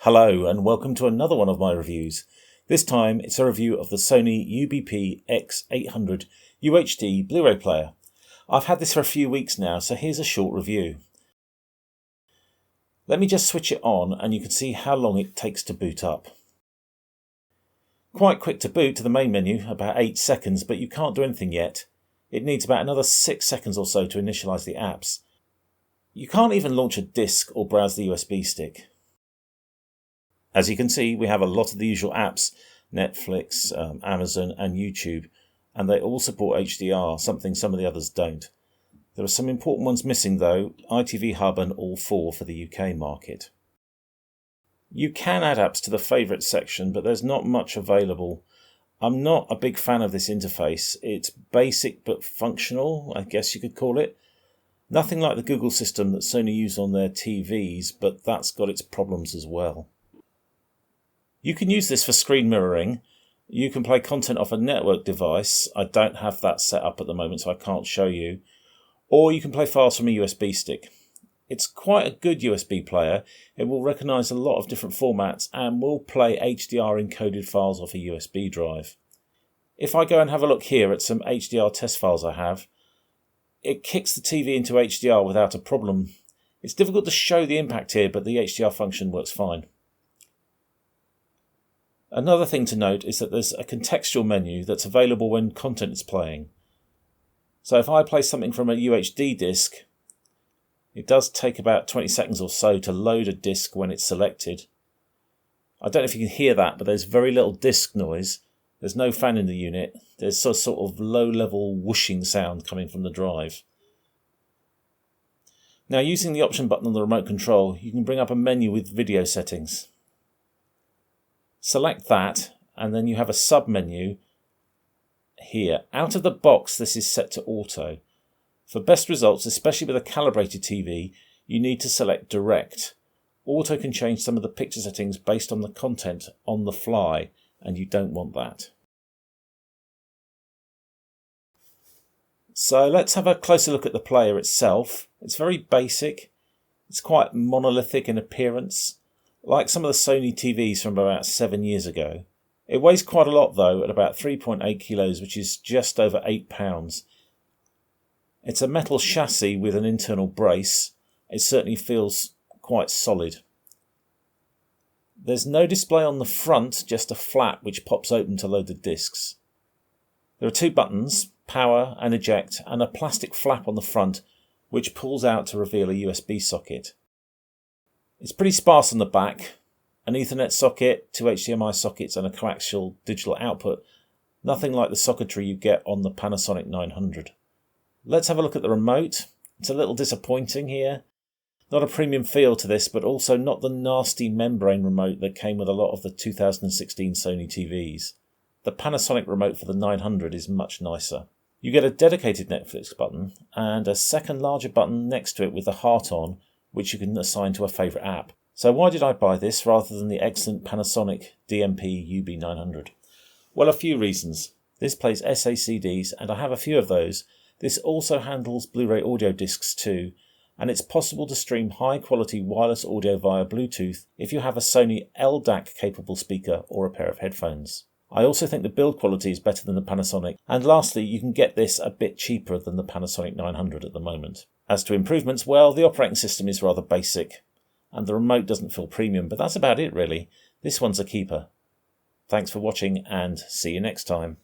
Hello and welcome to another one of my reviews. This time it's a review of the Sony UBP X800 UHD Blu-ray player. I've had this for a few weeks now, so here's a short review. Let me just switch it on and you can see how long it takes to boot up. Quite quick to boot to the main menu, about 8 seconds, but you can't do anything yet. It needs about another 6 seconds or so to initialize the apps. You can't even launch a disk or browse the USB stick. As you can see, we have a lot of the usual apps, Netflix, Amazon and YouTube, and they all support HDR, something some of the others don't. There are some important ones missing though, ITV Hub and all 4 for the UK market. You can add apps to the favourites section, but there's not much available. I'm not a big fan of this interface. It's basic but functional, I guess you could call it. Nothing like the Google system that Sony use on their TVs, but that's got its problems as well. You can use this for screen mirroring. You can play content off a network device. I don't have that set up at the moment, so I can't show you. Or you can play files from a USB stick. It's quite a good USB player. It will recognise a lot of different formats and will play HDR encoded files off a USB drive. If I go and have a look here at some HDR test files I have, it kicks the TV into HDR without a problem. It's difficult to show the impact here, but the HDR function works fine. Another thing to note is that there's a contextual menu that's available when content is playing. So if I play something from a UHD disc, it does take about 20 seconds or so to load a disc when it's selected. I don't know if you can hear that, but there's very little disc noise. There's no fan in the unit. There's a sort of low-level whooshing sound coming from the drive. Now, using the option button on the remote control, you can bring up a menu with video settings. Select that, and then you have a sub-menu here. Out of the box, this is set to auto. For best results, especially with a calibrated TV, you need to select direct. Auto can change some of the picture settings based on the content on the fly, and you don't want that. So let's have a closer look at the player itself. It's very basic. It's quite monolithic in appearance, like some of the Sony TVs from about 7 years ago. It weighs quite a lot though, at about 3.8 kilos, which is just over 8 pounds. It's a metal chassis with an internal brace. It certainly feels quite solid. There's no display on the front, just a flap which pops open to load the discs. There are 2 buttons, power and eject, and a plastic flap on the front which pulls out to reveal a USB socket. It's pretty sparse on the back, an Ethernet socket, 2 HDMI sockets and a coaxial digital output, nothing like the socketry you get on the Panasonic 900. Let's have a look at the remote. It's a little disappointing here. Not a premium feel to this, but also not the nasty membrane remote that came with a lot of the 2016 Sony TVs. The Panasonic remote for the 900 is much nicer. You get a dedicated Netflix button and a second larger button next to it with the heart on, which you can assign to a favourite app. So why did I buy this rather than the excellent Panasonic DMP UB900? Well, a few reasons. This plays SACDs, and I have a few of those. This also handles Blu-ray audio discs too, and it's possible to stream high-quality wireless audio via Bluetooth if you have a Sony LDAC-capable speaker or a pair of headphones. I also think the build quality is better than the Panasonic, and lastly, you can get this a bit cheaper than the Panasonic 900 at the moment. As to improvements, well, the operating system is rather basic, and the remote doesn't feel premium, but that's about it really. This one's a keeper. Thanks for watching, and see you next time.